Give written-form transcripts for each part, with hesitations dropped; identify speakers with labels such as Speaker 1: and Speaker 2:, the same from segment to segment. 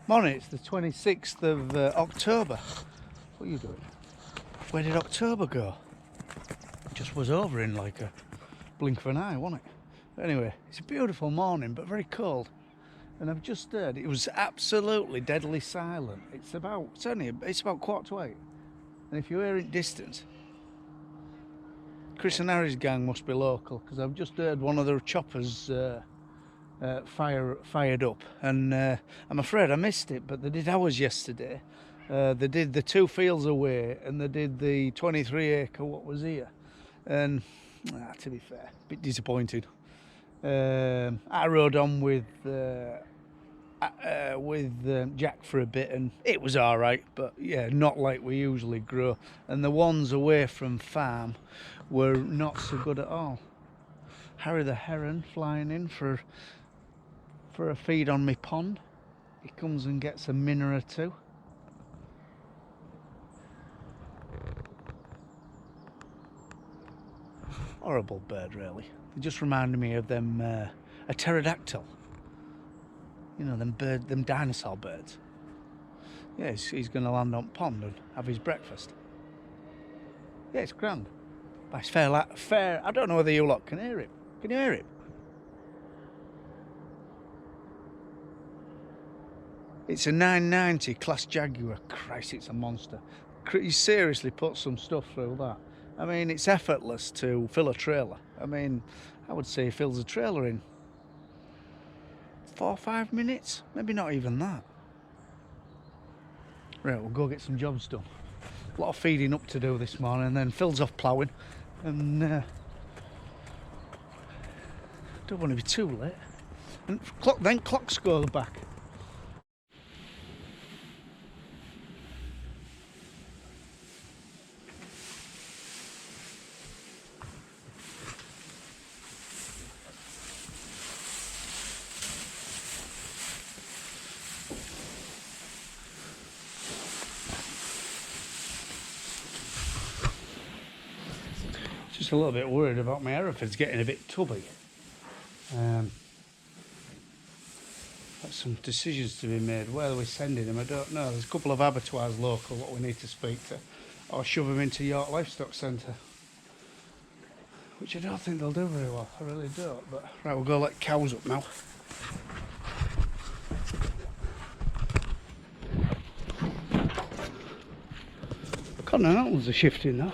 Speaker 1: Morning, it's the 26th of October. What are you doing? Where did October go? It just was over in like a blink of an eye, wasn't it? But anyway, it's a beautiful morning, but very cold. And I've just heard it was absolutely deadly silent. It's about 8:15. And if you hear it distance, Chris and Harry's gang must be local, because I've just heard one of their choppers fired up, and I'm afraid I missed it, but they did ours yesterday. They did the 2 fields away, and they did the 23 acre what was here, and to be fair, a bit disappointed. I rode on with Jack for a bit, and it was all right, but yeah, not like we usually grow. And the ones away from farm were not so good at all. Harry the heron flying in for a feed on my pond. He comes and gets a minnow or two. Horrible bird, really. They just reminded me of them a pterodactyl. You know, them dinosaur birds. Yeah, he's going to land on pond and have his breakfast. Yeah, it's grand. But it's fair. I don't know whether you lot can hear him. Can you hear him? It's a 990 Class Jaguar. Christ, it's a monster. He seriously put some stuff through that. I mean, it's effortless to fill a trailer. I mean, I would say he fills a trailer in 4 or 5 minutes. Maybe not even that. Right, we'll go get some jobs done. A lot of feeding up to do this morning, and then Phil's off ploughing. And don't want to be too late. And clocks go back. Just a little bit worried about my Herefords getting a bit tubby. Got some decisions to be made. Where are we sending them? I don't know. There's a couple of abattoirs local what we need to speak to, or shove them into York Livestock Centre, which I don't think they'll do very well. I really don't. But right, we'll go let cows up now. Continentals are shifting now.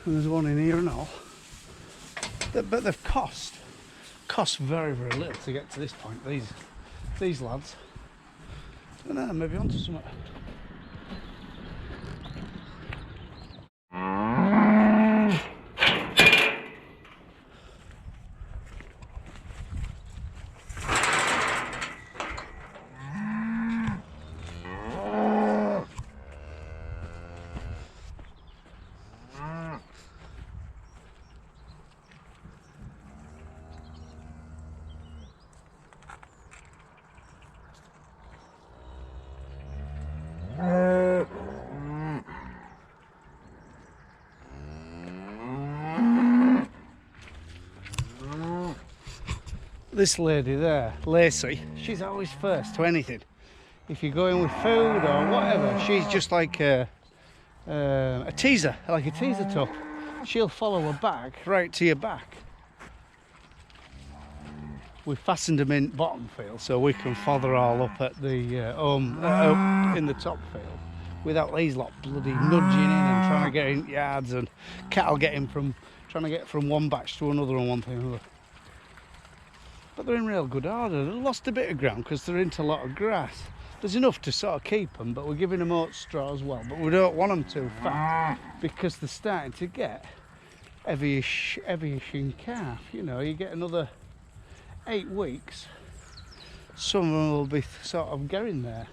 Speaker 1: And there's one in here and all. But they've cost very, very little to get to this point, these lads. I don't know, maybe onto something. This lady there, Lacey, she's always first to anything. If you go in with food or whatever, she's just like a teaser, like a teaser top. She'll follow a bag right to your back. We fastened them in bottom field so we can fodder all up at the in the top field without these lot bloody nudging in and trying to get in yards, and cattle trying to get from one batch to another and one thing or another. But they're in real good order. They've lost a bit of ground because they're into a lot of grass. There's enough to sort of keep them, but we're giving them oat straw as well. But we don't want them too fat because they're starting to get heavyish in calf. You know, you get another 8 weeks, some of them will be sort of getting there.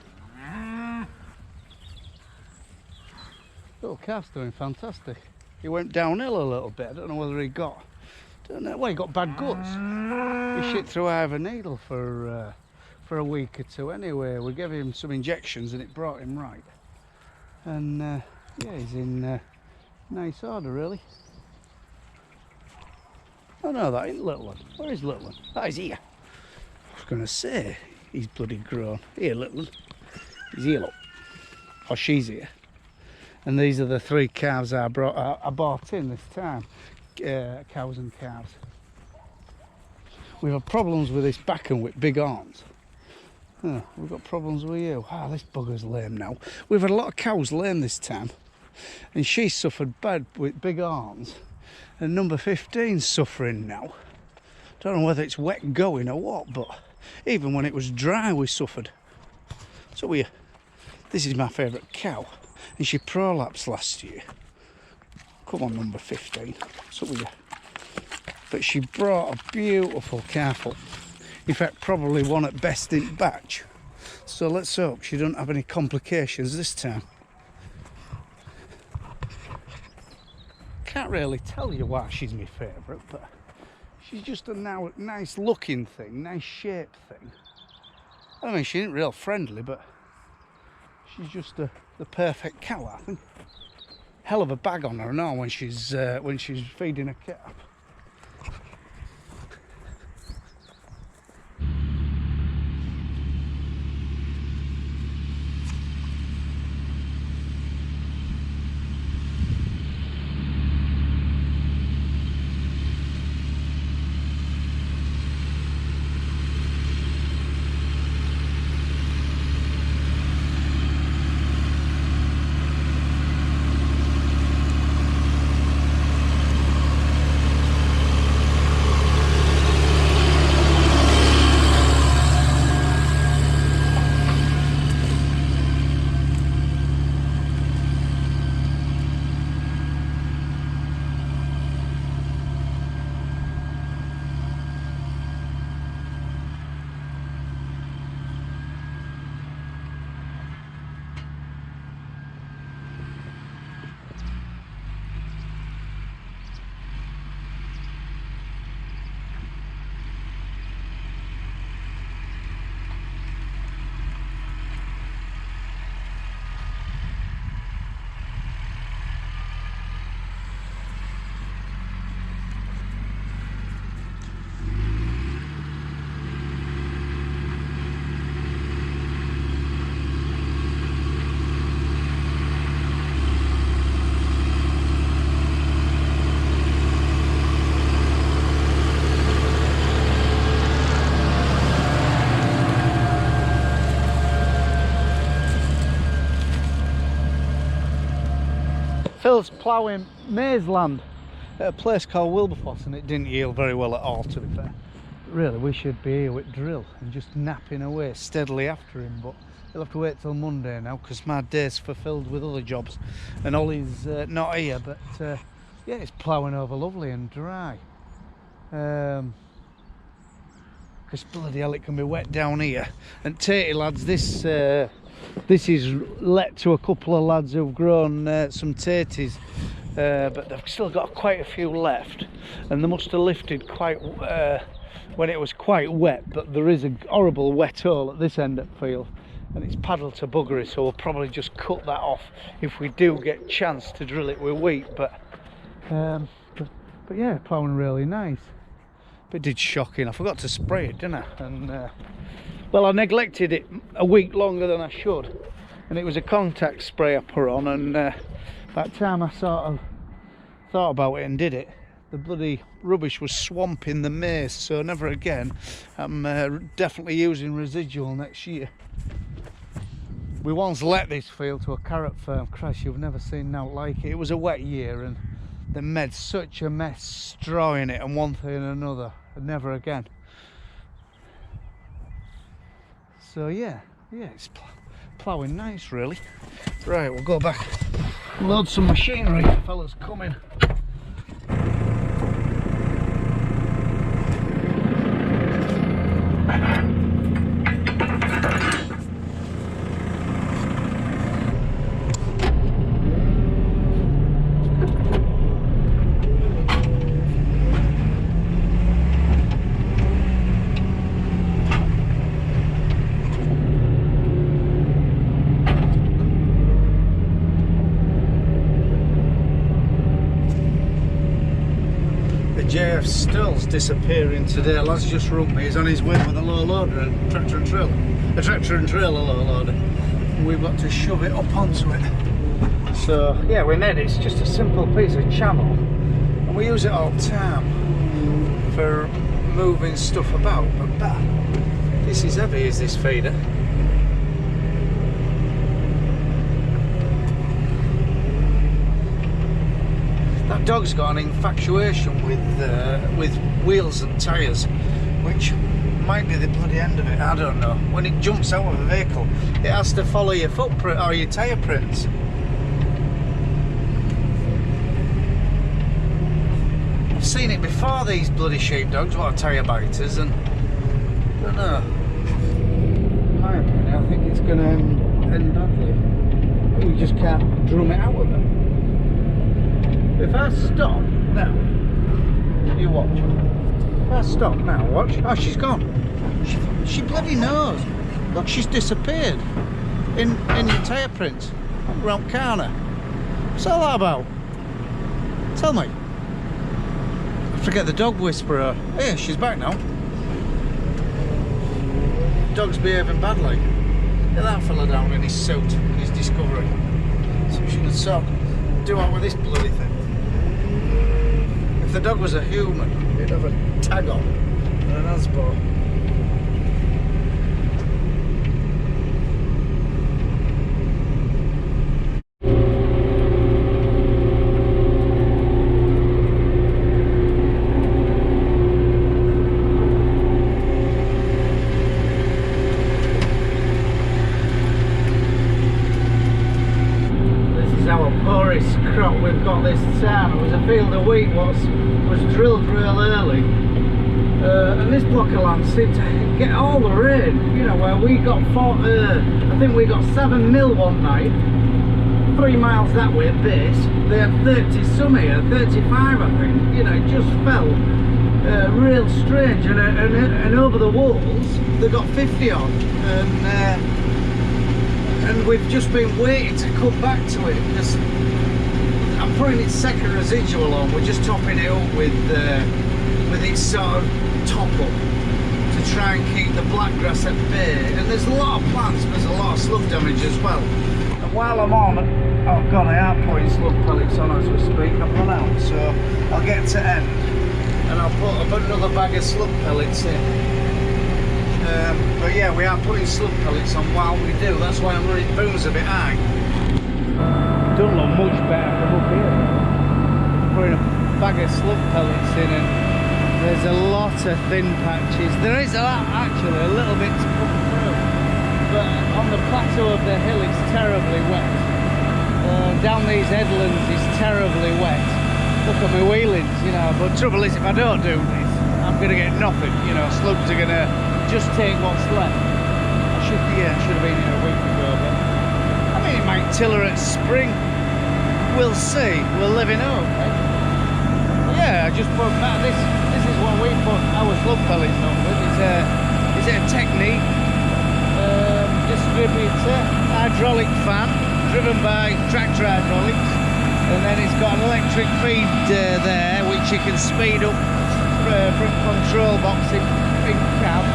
Speaker 1: Little calf's doing fantastic. He went downhill a little bit. I don't know whether he got... Well, he got bad guts. He shit through Ivor Needle for a week or two anyway. We gave him some injections and it brought him right. And yeah, he's in nice order, really. Oh no, that ain't Little One. Where is Little One? That is here. I was going to say, He's bloody grown. Here, little one. He's here, look. Or she's here. And these are the 3 calves I bought in this time. Cows and calves. We've had problems with this back and with big horns. We've got problems with you. This bugger's lame now. We've had a lot of cows lame this time. And she suffered bad with big horns. And number 15's suffering now. Don't know whether it's wet going or what, but even when it was dry we suffered. So this is my favourite cow, and she prolapsed last year. Come on, number 15. So but she brought a beautiful calf up. In fact, probably one at best in batch. So let's hope she doesn't have any complications this time. Can't really tell you why she's my favourite, but she's just a nice looking thing, nice shaped thing. I mean, she ain't real friendly, but she's just the perfect cow, I think. Hell of a bag on her and all when she's feeding a calf. Phil's ploughing maize land at a place called Wilberforce, and it didn't yield very well at all, to be fair. Really, we should be here with drill and just napping away steadily after him, but he'll have to wait till Monday now because my day's fulfilled with other jobs and Ollie's not here. But yeah, it's ploughing over lovely and dry. Because bloody hell, it can be wet down here. And Tatey lads, this is let to a couple of lads who've grown some taties, but they've still got quite a few left, and they must have lifted quite when it was quite wet. But there is a horrible wet hole at this end of the field, and it's paddled to buggery, so we'll probably just cut that off if we do get a chance to drill it with wheat. But yeah, ploughing really nice. But it did shocking. I forgot to spray it, didn't I? And well, I neglected it a week longer than I should, and it was a contact spray I put on, and by the time I sort of thought about it and did it, the bloody rubbish was swamping the maize. So never again. I'm definitely using residual next year. We once let this field to a carrot farm. Christ, you've never seen nothing like it. It was a wet year and they made such a mess strawing it and one thing and another, and never again. So yeah, it's ploughing nice really. Right, we'll go back, load some machinery. The fella's coming. JF Still's disappearing today. Lad's just rung me. He's on his way with a low loader and tractor and trailer. A tractor and trailer low loader. We've got to shove it up onto it. So yeah, we made it. It's just a simple piece of channel, and we use it all the time for moving stuff about. But this is heavy, is this feeder? That dog's got an infatuation with wheels and tyres, which might be the bloody end of it. I don't know. When it jumps out of a vehicle, it has to follow your footprint or your tyre prints. I've seen it before, these bloody sheepdogs, what are tyre biters, and I don't know. In my opinion, I think it's going to end badly. We just can't drum it out of them. If I stop now, you watch. If I stop now, watch. Oh, she's gone. She bloody knows. Look, she's disappeared in your tyre prints around corner. What's all that about? Tell me. I forget the dog whisperer. Hey, she's back now. Dog's behaving badly. Get that fella down in his suit, in his Discovery. So she can stop. Do out with this bloody thing. If the dog was a human, he'd have a tag on and an Asbo. We've got this time. It was a field of wheat was drilled real early, and this block of land seemed to get all the rain, you know, where we got I think we got 7 mil one night, 3 miles that way at base. They had 30 some here, 35 I think, you know. It just felt real strange, and over the walls they got 50 on, and we've just been waiting to come back to it. I'm putting its second residual on. We're just topping it up with its sort of top up to try and keep the blackgrass at bay. And there's a lot of plants, but there's a lot of slug damage as well. And while I'm on, oh god, I am putting slug pellets on as we speak. I've run out, so I'll get to end and I'll put another bag of slug pellets in. But yeah, we are putting slug pellets on while we do. That's why I'm running booms a bit high. Don't look much better from up here. Putting a bag of slug pellets in, and there's a lot of thin patches. There is actually a little bit to come through, but on the plateau of the hill it's terribly wet. Down these headlands it's terribly wet. Look at my wheelings, you know. But the trouble is, if I don't do this, I'm going to get nothing. You know, slugs are going to just take what's left. I should have been here a week ago, but I mean, it might tiller at spring. We'll see. We'll live in hope, eh? Yeah, I just put that. This is what we put our slug pellets on with. It's a Technique distributor hydraulic fan driven by tractor hydraulics, and then it's got an electric feed there which you can speed up from control box in cab.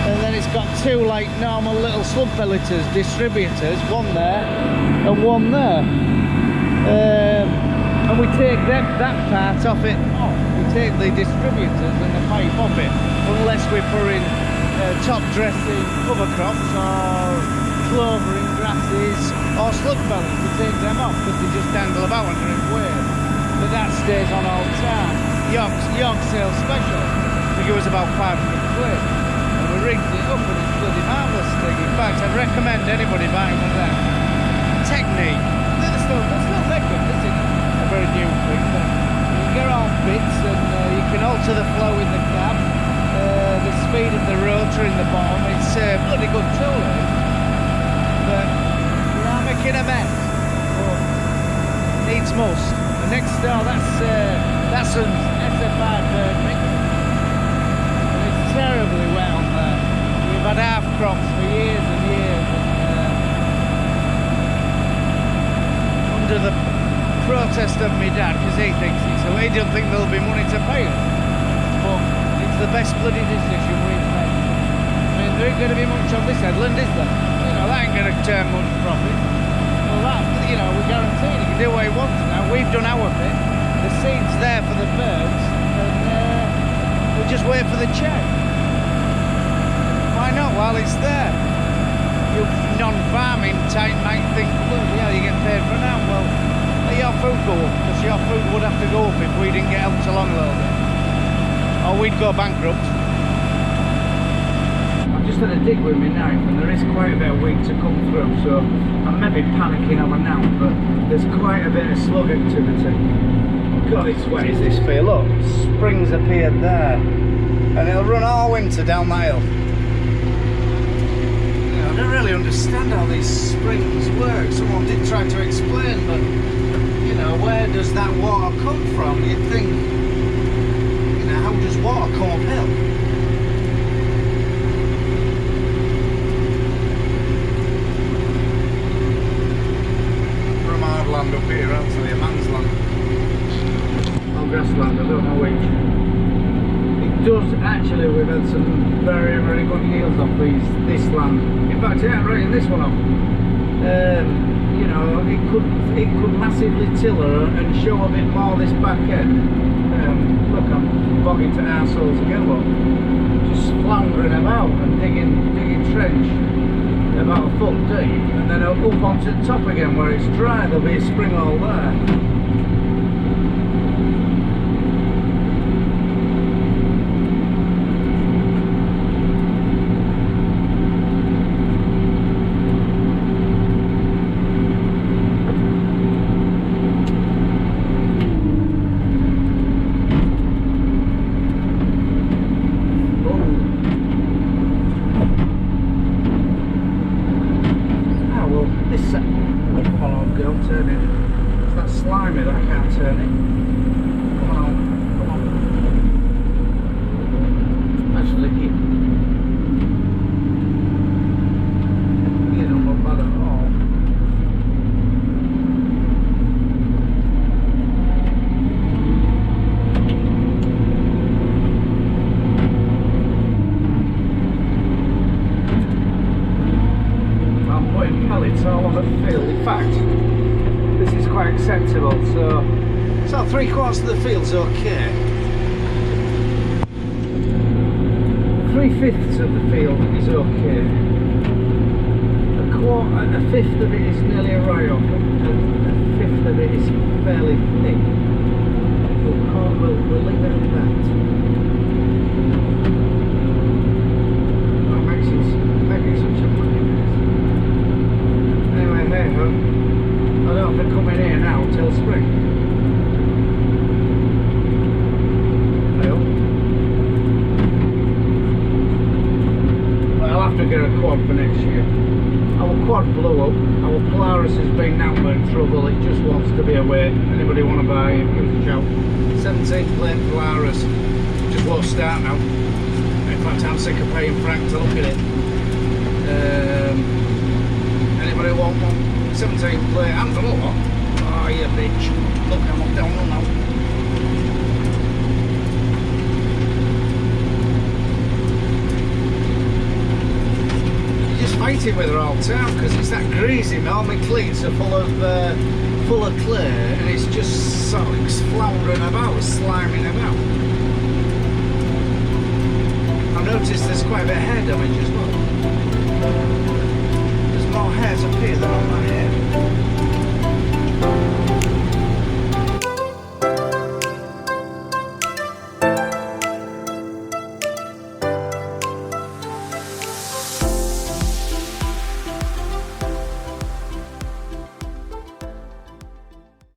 Speaker 1: And then it's got 2 like normal little slug pelleters, distributors, one there and one there. And we take that part off it off. We take the distributors and the pipe off it, unless we put in top dressing cover crops or clovering grasses or slug pellets. We take them off because they just dangle about under its weight. But that stays on all the time. York sale special. I think it was about 500 quid. We rigged it up and it's bloody marvellous thing. In fact, I'd recommend anybody buying one of them. Technique. They're still make them. This is a very new thing, but you can get all bits, and you can alter the flow in the cab, the speed of the rotor in the bottom. It's a bloody good tool, but we are making a mess. But needs must. The next door, that's an SF5 mix. Terribly wet on there. We've had half crops for years and years, and under the protest of my dad, because he doesn't think there'll be money to pay us. It's the best bloody decision we've made. I mean, there ain't going to be much on this headland, is there? You know, that ain't going to turn much profit. Well, that, you know, we're guaranteed he can do what he wants now. We've done our bit. The seed's there for the birds, and we'll just wait for the check. Why not while it's there? You non-farming type might think, look, yeah, you get paid for now. Well, let your food go up, because your food would have to go up if we didn't get helped along a little bit. Or we'd go bankrupt. I've just had a dig with my knife, and there is quite a bit of wheat to come through, so I'm maybe panicking over now, but there's quite a bit of slug activity. God, it's wet as this field. Look, springs appeared there, and it'll run all winter down that hill. I don't really understand how these springs work. Someone did try to explain, but you know, where does that water come from? You'd think, you know, how does water come uphill? From hard land up here, actually, a man's land. Or grassland, I don't know which. Does actually, we've had some very, very good yields off this land. In fact, yeah, right in this one off. You know, it could massively tiller and show a bit more this back end. Look, I'm bogging to arseholes again, look. Just floundering about and digging trench about a foot deep, and then up onto the top again where it's dry. There'll be a spring hole there. Acceptable, so 3/4 of the field's okay. 3/5 of the field is okay. A fifth of it is nearly a write-off, and a fifth of it is fairly thick. We'll leave it at that. That makes it such a funny mess. Anyway, hey ho. I don't have to come in here now till spring. Well, I'll have to get a quad for next year. Our quad blew up. Our Polaris has been out in trouble. It just wants to be away. Anybody want to buy it? Give us a shout. 17th plate Polaris. Just won't start now. In fact, I'm sick of paying Frank to look at it. Anybody want one? 17 plate, and for what? Oh, you bitch. Look, I'm up down now. You just fight it with her all the time because it's that greasy. All my cleats are full of clay, and it's just sort of floundering about, sliming about. I've noticed there's quite a bit of hair damage as well. There's more hairs up here than on my head.